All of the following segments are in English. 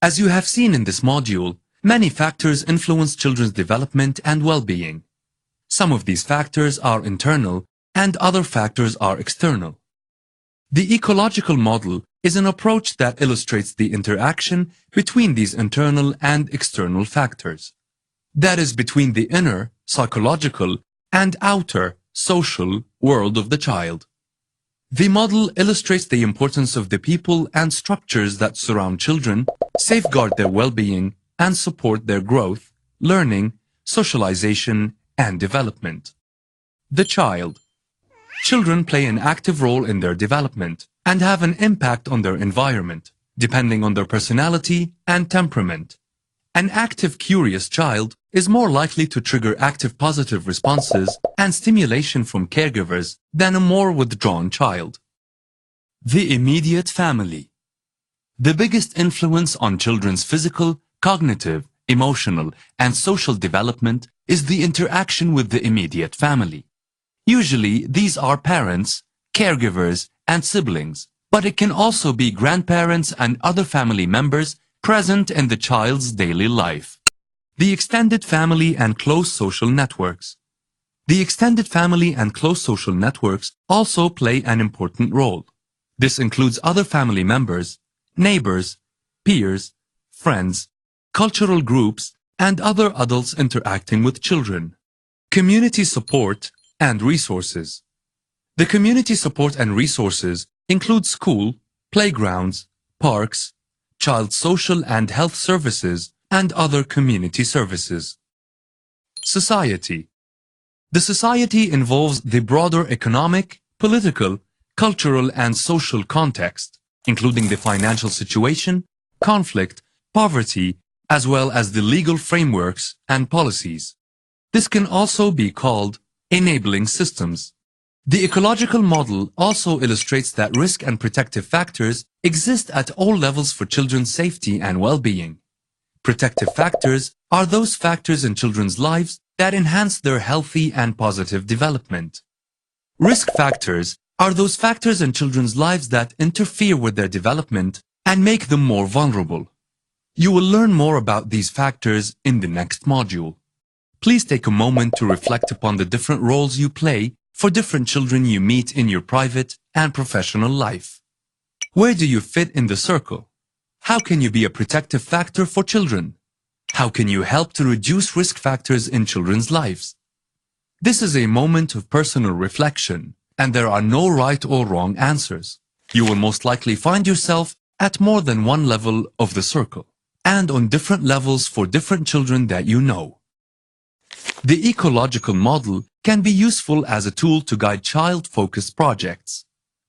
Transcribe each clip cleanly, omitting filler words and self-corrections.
As you have seen in this module, many factors influence children's development and well-being. Some of these factors are internal and other factors are external. The ecological model is an approach that illustrates the interaction between these internal and external factors. That is, between the inner, psychological, and outer, social world of the child. The model illustrates the importance of the people and structures that surround children, safeguard their well-being, and support their growth, learning, socialization, and development. The child. Children play an active role in their development and have an impact on their environment, depending on their personality and temperament. An active, curious child is more likely to trigger active positive responses and stimulation from caregivers than a more withdrawn child. The immediate family. The biggest influence on children's physical, cognitive, emotional, and social development is the interaction with the immediate family. Usually, these are parents, caregivers, and siblings, but it can also be grandparents and other family members present in the child's daily life. The extended family and close social networks. The extended family and close social networks also play an important role. This includes other family members, neighbors, peers, friends, cultural groups, and other adults interacting with children. Community support and resources. The community support and resources include school, playgrounds, parks, child social and health services, and other community services. Society. The society involves the broader economic, political, cultural, and social context, including the financial situation, conflict, poverty, as well as the legal frameworks and policies. This can also be called enabling systems. The ecological model also illustrates that risk and protective factors exist at all levels for children's safety and well-being. Protective factors are those factors in children's lives that enhance their healthy and positive development. Risk factors are those factors in children's lives that interfere with their development and make them more vulnerable. You will learn more about these factors in the next module. Please take a moment to reflect upon the different roles you play for different children you meet in your private and professional life. Where do you fit in the circle? How can you be a protective factor for children? How can you help to reduce risk factors in children's lives? This is a moment of personal reflection, and there are no right or wrong answers. You will most likely find yourself at more than one level of the circle, and on different levels for different children that you know. The ecological model can be useful as a tool to guide child-focused projects.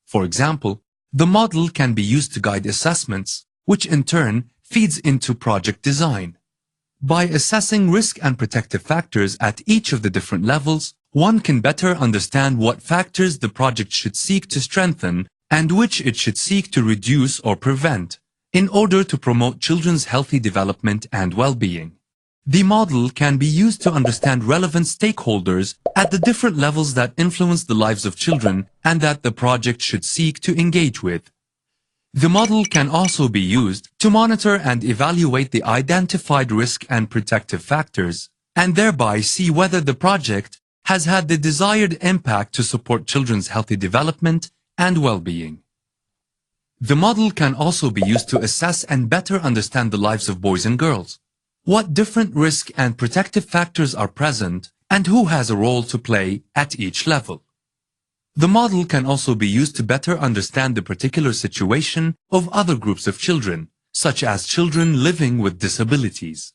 For example, the model can be used to guide assessments, which in turn feeds into project design. By assessing risk and protective factors at each of the different levels, one can better understand what factors the project should seek to strengthen and which it should seek to reduce or prevent in order to promote children's healthy development and well-being. The model can be used to understand relevant stakeholders at the different levels that influence the lives of children and that the project should seek to engage with. The model can also be used to monitor and evaluate the identified risk and protective factors, and thereby see whether the project has had the desired impact to support children's healthy development and well-being. The model can also be used to assess and better understand the lives of boys and girls. What different risk and protective factors are present and who has a role to play at each level. The model can also be used to better understand the particular situation of other groups of children, such as children living with disabilities.